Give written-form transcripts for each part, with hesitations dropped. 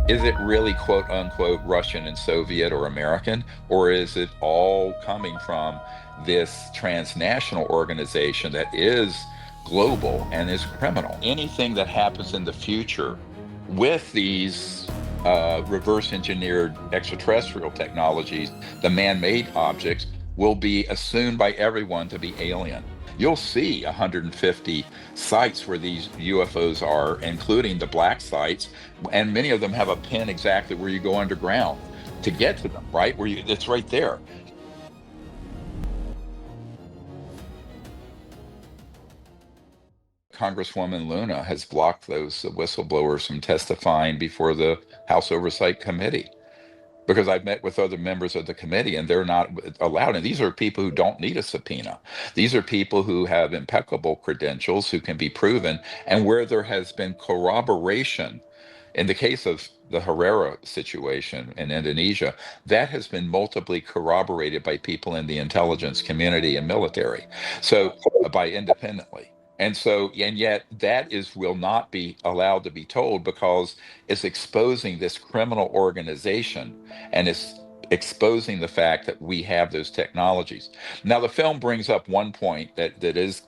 Is it really quote unquote Russian and Soviet or American, or is it all coming from this transnational organization that is global and is criminal? Anything that happens in the future with these reverse engineered extraterrestrial technologies, the man made objects, will be assumed by everyone to be alien. You'll see 150 sites where these UFOs are, including the black sites, and many of them have a pin exactly where you go underground to get to them, right? Where you, it's right there. Congresswoman Luna has blocked those whistleblowers from testifying before the House Oversight Committee because I've met with other members of the committee and they're not allowed. And these are people who don't need a subpoena. These are people who have impeccable credentials who can be proven, and where there has been corroboration. In the case of the Herrera situation in Indonesia, that has been multiply corroborated by people in the intelligence community and military. So by independently. And so, and yet that is will not be allowed to be told because it's exposing this criminal organization and it's exposing the fact that we have those technologies. Now, the film brings up one point that is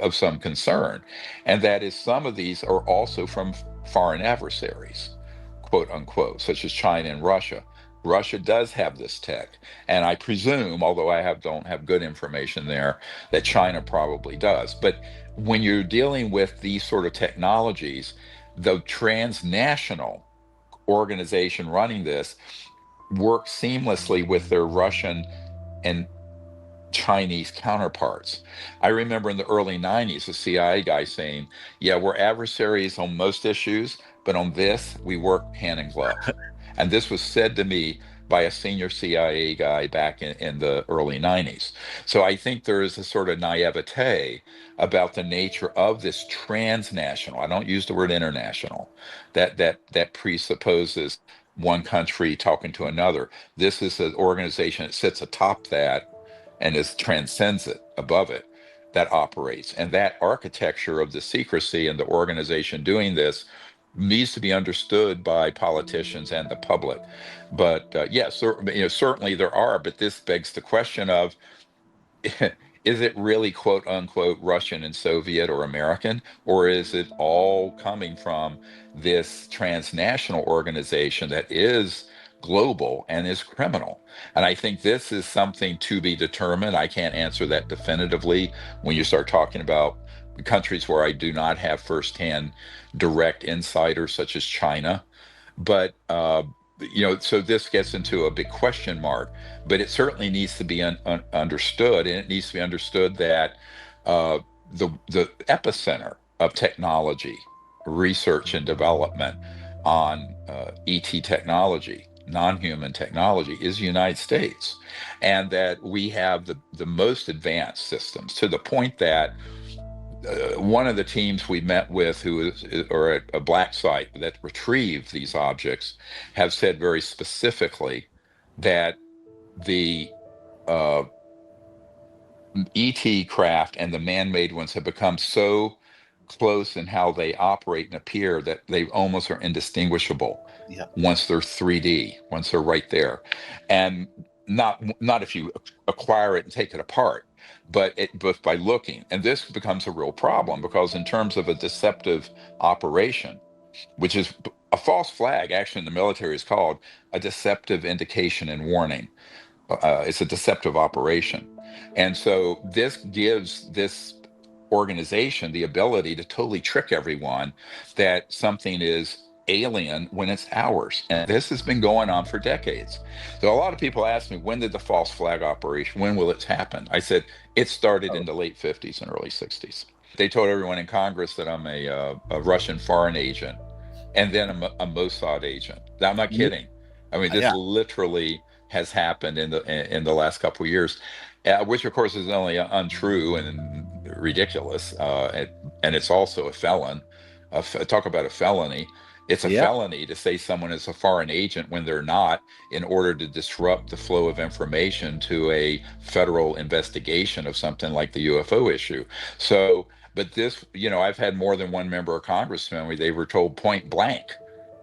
of some concern, and that is some of these are also from foreign adversaries, quote unquote, such as China and Russia. Russia does have this tech, and I presume, although I don't have good information there, that China probably does. But when you're dealing with these sort of technologies, the transnational organization running this work seamlessly with their Russian and Chinese counterparts. I remember in the early 90s, a CIA guy saying, yeah, we're adversaries on most issues, but on this, we work hand in glove. And this was said to me by a senior CIA guy back in the early 90s. So I think there is a sort of naivete about the nature of this transnational. I don't use the word international. That presupposes one country talking to another. This is an organization that sits atop that and is transcends it, above it, that operates. And that architecture of the secrecy and the organization doing this needs to be understood by politicians and the public. But yes, certainly there are. But this begs the question of is it really quote unquote Russian and Soviet or American, or is it all coming from this transnational organization that is global and is criminal? And I think this is something to be determined. I can't answer that definitively when you start talking about countries where I do not have firsthand direct insiders, such as China. But so this gets into a big question mark, but it certainly needs to be understood, and it needs to be understood that uh, the epicenter of technology, research and development on ET technology, non-human technology, is the United States, and that we have the most advanced systems to the point that one of the teams we met with, who is or a black site that retrieved these objects, have said very specifically that the uh, ET craft and the man-made ones have become so close in how they operate and appear that they almost are indistinguishable Yeah. once they're 3D, once they're right there, and not if you acquire it and take it apart, but by looking. And this becomes a real problem because in terms of a deceptive operation, which is a false flag, actually in the military is called a deceptive indication and warning. It's a deceptive operation. And so this gives this organization the ability to totally trick everyone that something is alien when it's ours. And this has been going on for decades. So a lot of people ask me, when did the false flag operation, when will it happen? I said, it started in the late 50s and early 60s. They told everyone in Congress that I'm a Russian foreign agent and then a Mossad agent. I'm not Mhm. kidding. I mean, this Yeah. literally has happened in the last couple of years, which of course is not only untrue and ridiculous, and it's also a felon. Talk about a felony. It's a Yeah. felony to say someone is a foreign agent when they're not, in order to disrupt the flow of information to a federal investigation of something like the UFO issue. So, but this, I've had more than one member of Congress tell me they were told point blank,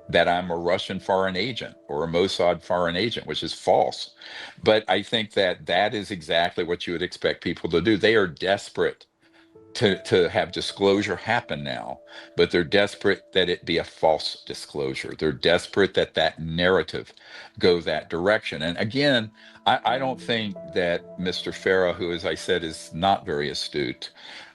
that I'm a Russian foreign agent or a Mossad foreign agent, which is false. But I think that that is exactly what you would expect people to do. They are desperate to have disclosure happen now, but they're desperate that it be a false disclosure. They're desperate that that narrative go that direction. And again, I don't think that Mr. Farah, who, as I said, is not very astute,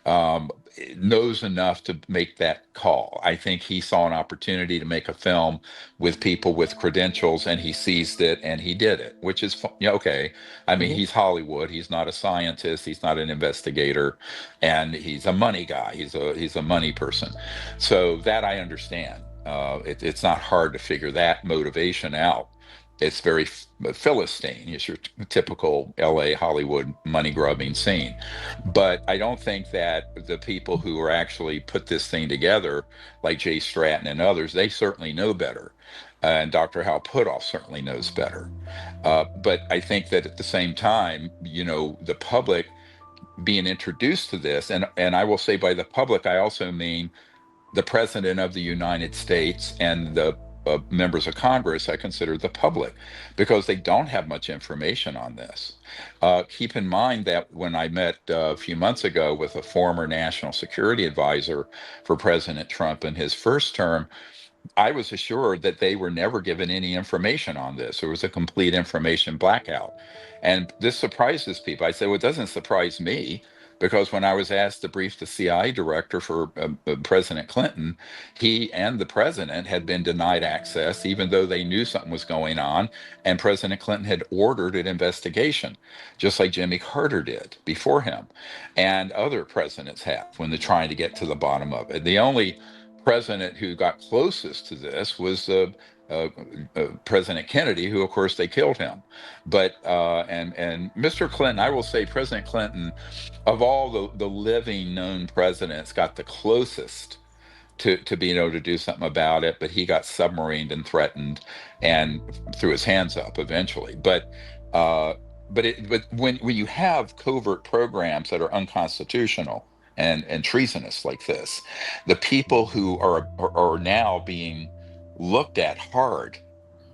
um, knows enough to make that call. I think he saw an opportunity to make a film with people with credentials, and he seized it and he did it, which is yeah, okay. I mean, he's Hollywood. He's not a scientist. He's not an investigator, and he's a money guy. He's a money person. So that I understand. It's not hard to figure that motivation out. It's very Philistine. It's your typical LA Hollywood money grubbing scene. But I don't think that the people who are actually put this thing together, like Jay Stratton and others, they certainly know better. And Dr. Hal Puthoff certainly knows better. But I think that at the same time, the public being introduced to this, and I will say by the public, I also mean the President of the United States and the members of Congress, I consider the public, because they don't have much information on this. Keep in mind that when I met a few months ago with a former national security advisor for President Trump in his first term, I was assured that they were never given any information on this. There was a complete information blackout. And this surprises people. I said, well, it doesn't surprise me because when I was asked to brief the CIA director for President Clinton, he and the president had been denied access, even though they knew something was going on. And President Clinton had ordered an investigation, just like Jimmy Carter did before him, and other presidents have when they're trying to get to the bottom of it. The only president who got closest to this was uh, President Kennedy, who of course they killed him. But and Mr. Clinton, I will say, President Clinton, of all the living known presidents, got the closest to being able to do something about it. But he got submarined and threatened, and threw his hands up eventually. Uh, but when you have covert programs that are unconstitutional and treasonous like this, the people who are now being looked at hard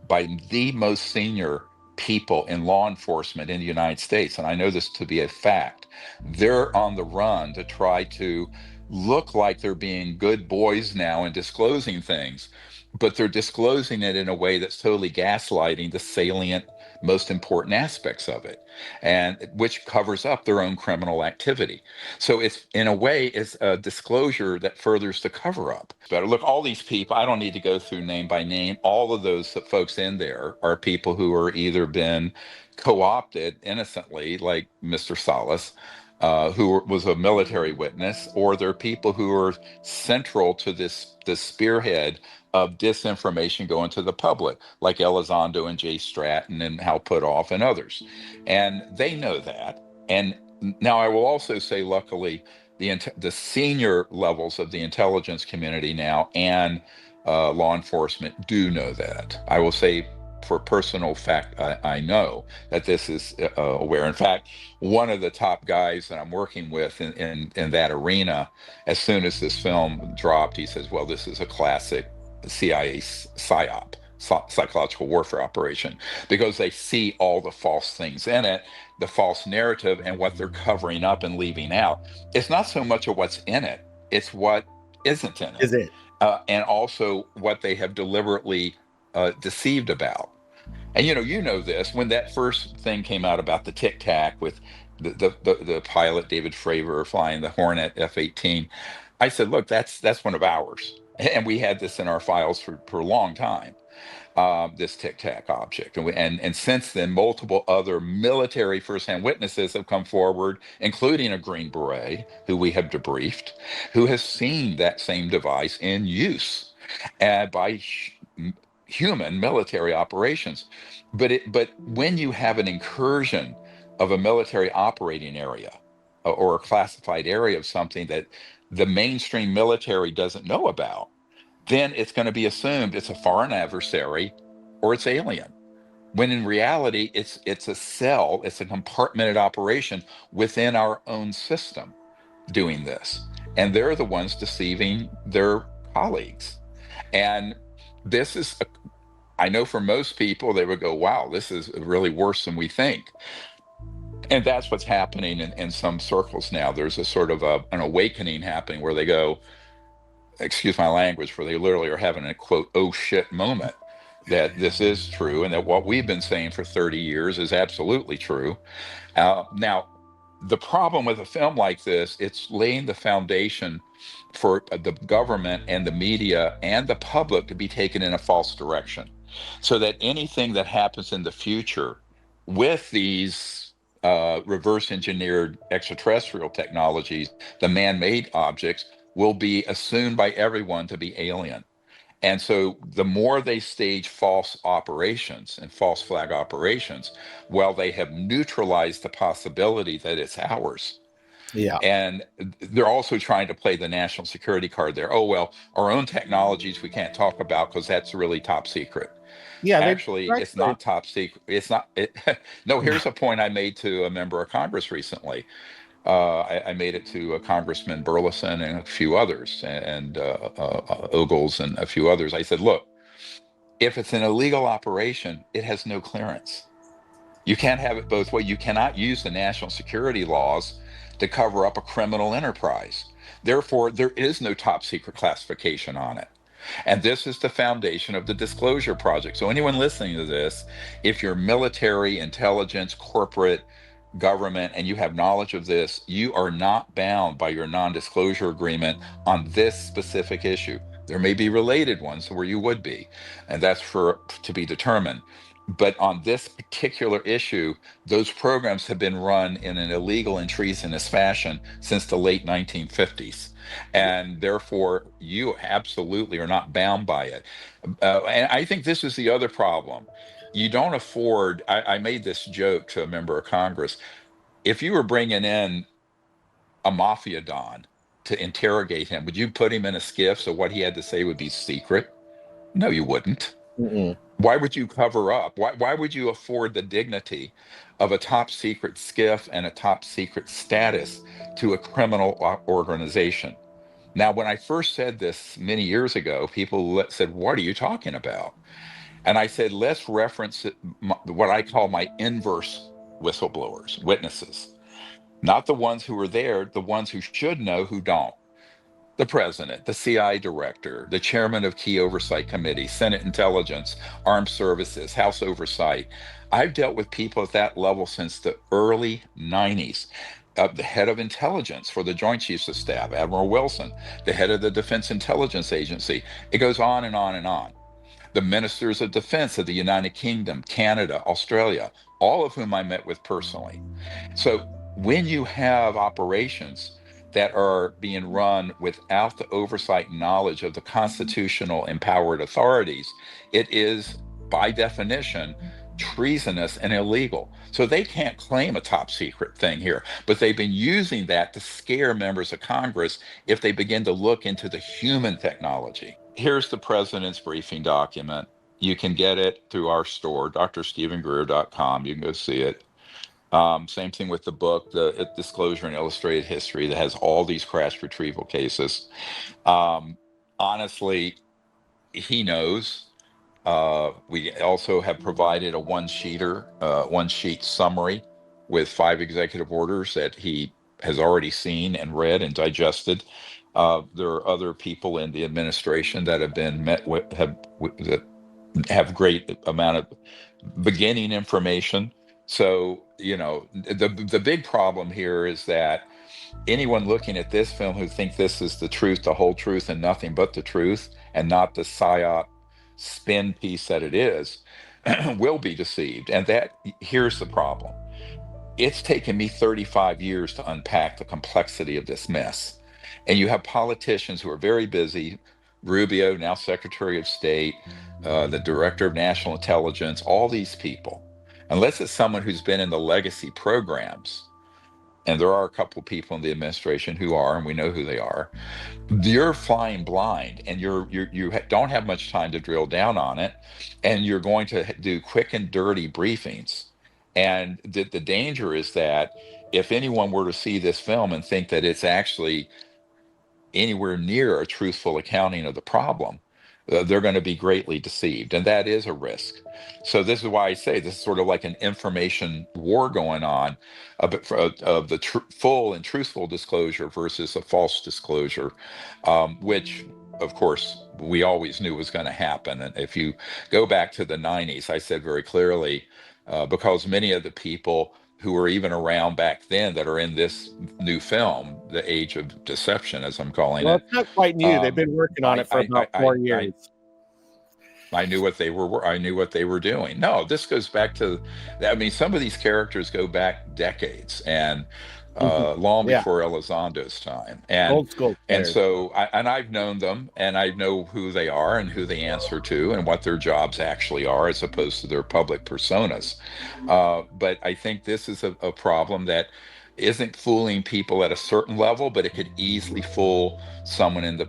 by the most senior people in law enforcement in the United States, and I know this to be a fact, they're on the run to try to look like they're being good boys now and disclosing things, but they're disclosing it in a way that's totally gaslighting the salient, most important aspects of it, and which covers up their own criminal activity. So it's in a way it's a disclosure that furthers the cover up. But look, all these people, I don't need to go through name by name. All of those folks in there are people who are either been co-opted innocently, like Mr. Salas, who was a military witness, or they're people who are central to this spearhead of disinformation going to the public, like Elizondo and Jay Stratton and Hal Puthoff and others. And they know that. And now I will also say, luckily, the senior levels of the intelligence community now and law enforcement do know that. I will say, for personal fact, I know that this is aware. In fact, one of the top guys that I'm working with in that arena, as soon as this film dropped, he says, well, this is a classic CIA psyop, psychological warfare operation, because they see all the false things in it, the false narrative, and what they're covering up and leaving out. It's not so much of what's in it, it's what isn't in it, Is it? and also what they have deliberately deceived about. And you know this, when that first thing came out about the Tic Tac with the pilot David Fravor flying the Hornet F-18, I said, look, that's one of ours, and we had this in our files for a long time. This Tic Tac object, and since then, multiple other military firsthand witnesses have come forward, including a Green Beret who we have debriefed, who has seen that same device in use by human military operations. But when you have an incursion of a military operating area, or a classified area of something that the mainstream military doesn't know about, then it's going to be assumed it's a foreign adversary or it's alien. When in reality, it's a cell, it's a compartmented operation within our own system doing this. And they're the ones deceiving their colleagues. And this is, I know for most people, they would go, wow, this is really worse than we think. And that's what's happening in some circles now. There's a sort of an awakening happening where they go, excuse my language, where they literally are having a quote, oh shit moment, that this is true and that what we've been saying for 30 years is absolutely true. Now, the problem with a film like this, it's laying the foundation for the government and the media and the public to be taken in a false direction. So that anything that happens in the future with these reverse engineered extraterrestrial technologies, the man made objects, will be assumed by everyone to be alien. And so the more they stage false operations and false flag operations, well, they have neutralized the possibility that it's ours. Yeah. And they're also trying to play the national security card there. Oh, well, our own technologies we can't talk about because that's really top secret. Yeah, they Actually, it's actually. not top secret. It's not. No, here's a point I made to a member of Congress recently. I made it to Congressman Burleson and a few others, and Ogles and a few others. I said, look, if it's an illegal operation, it has no clearance. You can't have it both ways. You cannot use the national security laws to cover up a criminal enterprise. Therefore, there is no top secret classification on it. And this is the foundation of the Disclosure Project. So, anyone listening to this, if you're military, intelligence, corporate, government, and you have knowledge of this, you are not bound by your non disclosure agreement on this specific issue. There may be related ones where you would be, and that's for to be determined. But on this particular issue, those programs have been run in an illegal and treasonous fashion since the late 1950s. And therefore, you absolutely are not bound by it. And I think this is the other problem. You don't afford, I made this joke to a member of Congress. If you were bringing in a mafia don to interrogate him, would you put him in a skiff so what he had to say would be secret? No, you wouldn't. Mm-mm. Why would you cover up? Why would you afford the dignity of a top secret skiff and a top secret status to a criminal organization? Now, when I first said this many years ago, people said, what are you talking about? And I said, let's reference what I call my inverse whistleblowers, witnesses, not the ones who are there, the ones who should know who don't. The president, the CI director, the chairman of key oversight committees, Senate Intelligence, Armed Services, House Oversight. I've dealt with people at that level since the early 90s. The head of intelligence for the Joint Chiefs of Staff, Admiral Wilson, the head of the Defense Intelligence Agency. It goes on and on and on. The ministers of defense of the United Kingdom, Canada, Australia, all of whom I met with personally. So when you have operations that are being run without the oversight and knowledge of the constitutional empowered authorities, it is by definition treasonous and illegal. So they can't claim a top secret thing here, but they've been using that to scare members of Congress if they begin to look into the human technology. Here's the president's briefing document. You can get it through our store, drstevengreer.com. You can go see it. Same thing with the book, the Disclosure and Illustrated History, that has all these crash retrieval cases. Um, Honestly, he knows. We also have provided a one sheet summary with 5 executive orders that he has already seen and read and digested. There are other people in the administration that have been met with that have great amount of beginning information. So, the big problem here is that anyone looking at this film who think this is the truth, the whole truth, and nothing but the truth, and not the psyop spin piece that it is, will be deceived. And that here's the problem. It's taken me 35 years to unpack the complexity of this mess. And you have politicians who are very busy, Rubio, now Secretary of State, the Director of National Intelligence, all these people. Unless it's someone who's been in the legacy programs, and there are a couple of people in the administration who are, and we know who they are, you're flying blind, and you don't have much time to drill down on it, and you're going to do quick and dirty briefings. And the danger is that if anyone were to see this film and think that it's actually anywhere near a truthful accounting of the problem, they're going to be greatly deceived, and that is a risk. So this is why I say this is sort of like an information war going on of the full and truthful disclosure versus a false disclosure, which of course we always knew was going to happen. And if you go back to the 90s, I said very clearly, because many of the people who were even around back then that are in this new film, The Age of Deception, as I'm calling Well, it, it's not quite new. They've been working on it for about 4 years. I knew what they were. I knew what they were doing. No, this goes back to. I mean, some of these characters go back decades and long Yeah, before Elizondo's time, old school and players. so I've known them, and I know who they are and who they answer to, and what their jobs actually are, as opposed to their public personas. But I think this is a problem that isn't fooling people at a certain level, but it could easily fool someone in the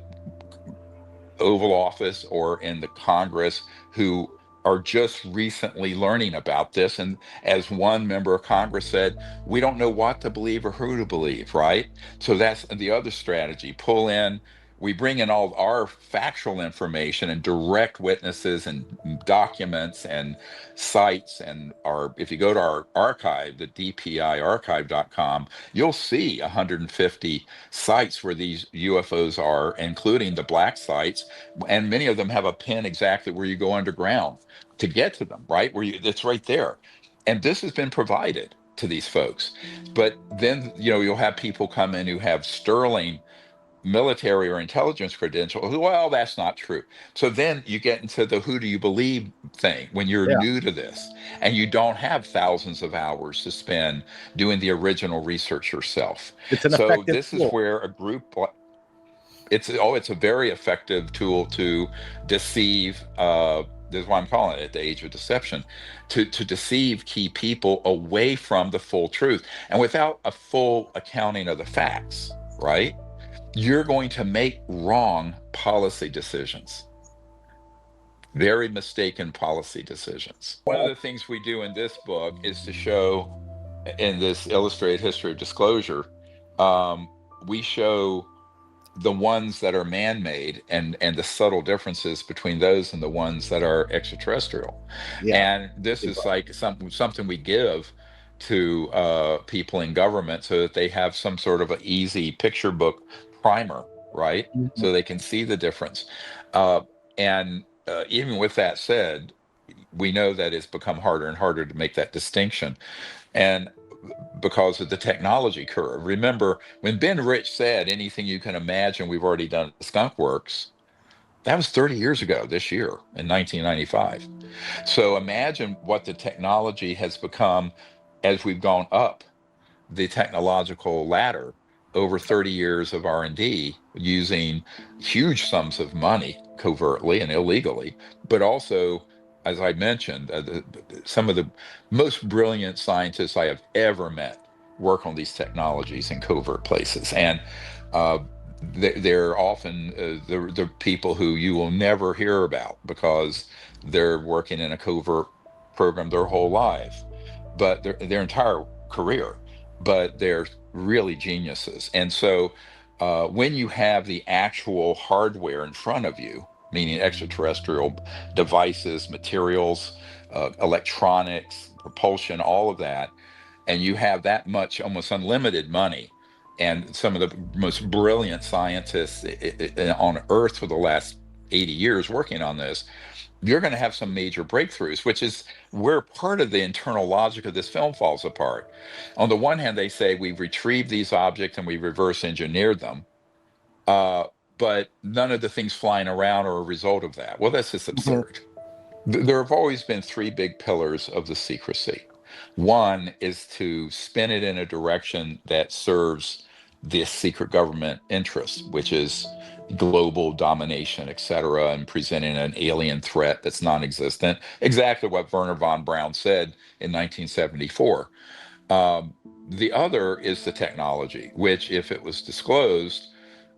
Oval Office or in the Congress who are just recently learning about this. And as one member of Congress said, we don't know what to believe or who to believe, right? So that's the other strategy. We bring in all our factual information and direct witnesses and documents and sites. And if you go to our archive, the dpiarchive.com, you'll see 150 sites where these UFOs are, including the black sites, and many of them have a pin exactly where you go underground to get to them, right? It's right there. And this has been provided to these folks. But then, you'll have people come in who have sterling military or intelligence credential. Well, that's not true. So then you get into the who do you believe thing when you're Yeah, new to this and you don't have thousands of hours to spend doing the original research yourself. it's an So effective this is tool. where a group it's a very effective tool to deceive. This is why I'm calling it the age of deception, to deceive key people away from the full truth. And without a full accounting of the facts, right, you're going to make wrong policy decisions, very mistaken policy decisions. One of the things we do in this book is to show, in this illustrated history of disclosure, we show the ones that are man-made and the subtle differences between those and the ones that are extraterrestrial. Yeah, And this is like something we give to people in government so that they have some sort of an easy picture book primer, right? So they can see the difference. And even with that said, we know that it's become harder and harder to make that distinction. And because of the technology curve. Remember, when Ben Rich said anything you can imagine we've already done at Skunk Works, that was 30 years ago this year in 1995. So imagine what the technology has become as we've gone up the technological ladder over 30 years of R&D using huge sums of money covertly and illegally, but also, as I mentioned, some of the most brilliant scientists I have ever met work on these technologies in covert places. And uh, they're often the people who you will never hear about because they're working in a covert program their whole life, but their entire career, but they're really geniuses. And so when you have the actual hardware in front of you, meaning extraterrestrial devices, materials, electronics, propulsion, all of that, and you have that much almost unlimited money and some of the most brilliant scientists on Earth for the last 80 years working on this, you're going to have some major breakthroughs, which is where part of the internal logic of this film falls apart. On the one hand, they say we've retrieved these objects and we reverse engineered them, uh, but none of the things flying around are a result of that. Well, that's just absurd. There have always been three big pillars of the secrecy. One is to spin it in a direction that serves the secret government interests, which is global domination, et cetera, and presenting an alien threat that's non-existent. Exactly what Werner von Braun said in 1974. The other is the technology, which, if it was disclosed,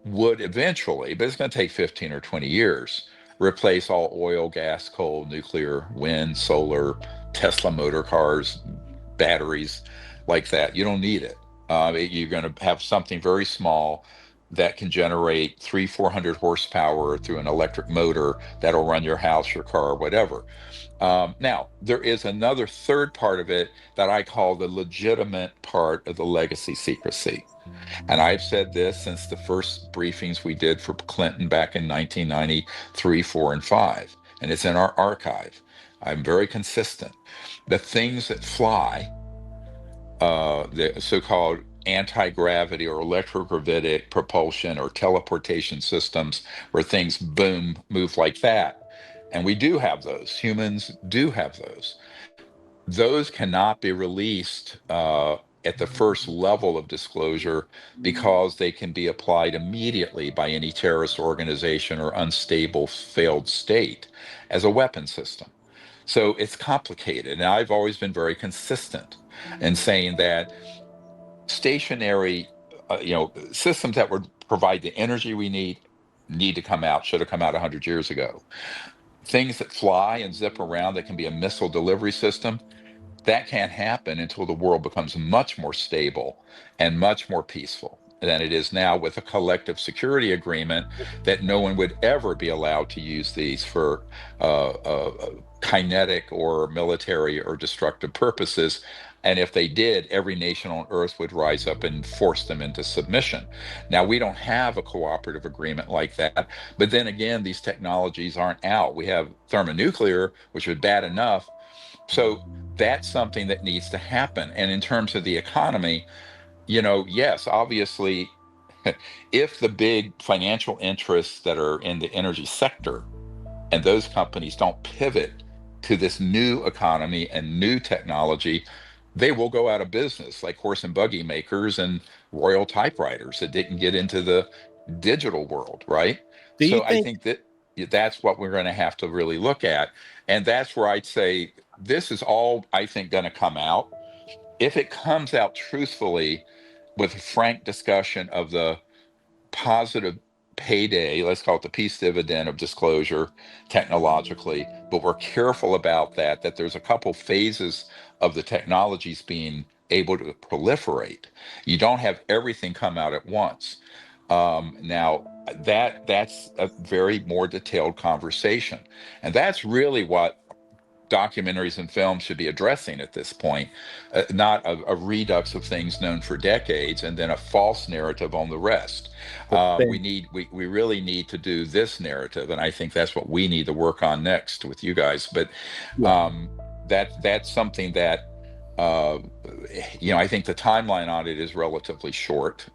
would eventually, but it's going to take 15 or 20 years, replace all oil, gas, coal, nuclear, wind, solar, Tesla motor cars, batteries like that. You don't need it. You're going to have something very small that can generate 400 horsepower through an electric motor that'll run your house, your car, whatever. Now, there is another third part of it that I call the legitimate part of the legacy secrecy. And I've said this since the first briefings we did for Clinton back in 1993, 4, and 5. And it's in our archive. I'm very consistent. The things that fly, the so-called anti-gravity or electrogravitic propulsion or teleportation systems where things boom, move like that. And we do have those. Humans do have those. Those cannot be released at the first level of disclosure because they can be applied immediately by any terrorist organization or unstable failed state as a weapon system. So it's complicated. And I've always been very consistent in saying that stationary, systems that would provide the energy we need to come out, should have come out 100 years ago. Things that fly and zip around that can be a missile delivery system, that can't happen until the world becomes much more stable and much more peaceful than it is now, with a collective security agreement that no one would ever be allowed to use these for kinetic or military or destructive purposes. And if they did, every nation on earth would rise up and force them into submission. Now, we don't have a cooperative agreement like that. But then again, these technologies aren't out. We have thermonuclear, which was bad enough. So that's something that needs to happen. And in terms of the economy, yes, obviously, if the big financial interests that are in the energy sector and those companies don't pivot to this new economy and new technology, they will go out of business, like horse and buggy makers and Royal typewriters that didn't get into the digital world, right? So I think that that's what we're going to have to really look at. And that's where I'd say this is all, I think, going to come out. If it comes out truthfully with a frank discussion of the positive payday, let's call it the peace dividend of disclosure technologically, but we're careful about that there's a couple phases of the technologies being able to proliferate. You don't have everything come out at once. Now, that's a very more detailed conversation. And that's really what documentaries and films should be addressing at this point, not a redux of things known for decades and then a false narrative on the rest. We really need to do this narrative, and I think that's what we need to work on next with you guys. But that's something that I think the timeline on it is relatively short.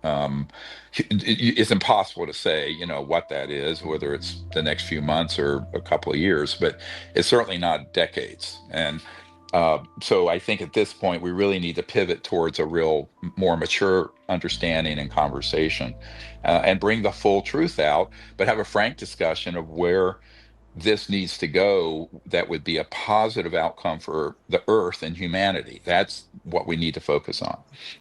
It's impossible to say, what that is, whether it's the next few months or a couple of years, but it's certainly not decades. And so I think at this point, we really need to pivot towards a real more mature understanding and conversation, and bring the full truth out, but have a frank discussion of where this needs to go that would be a positive outcome for the earth and humanity. That's what we need to focus on.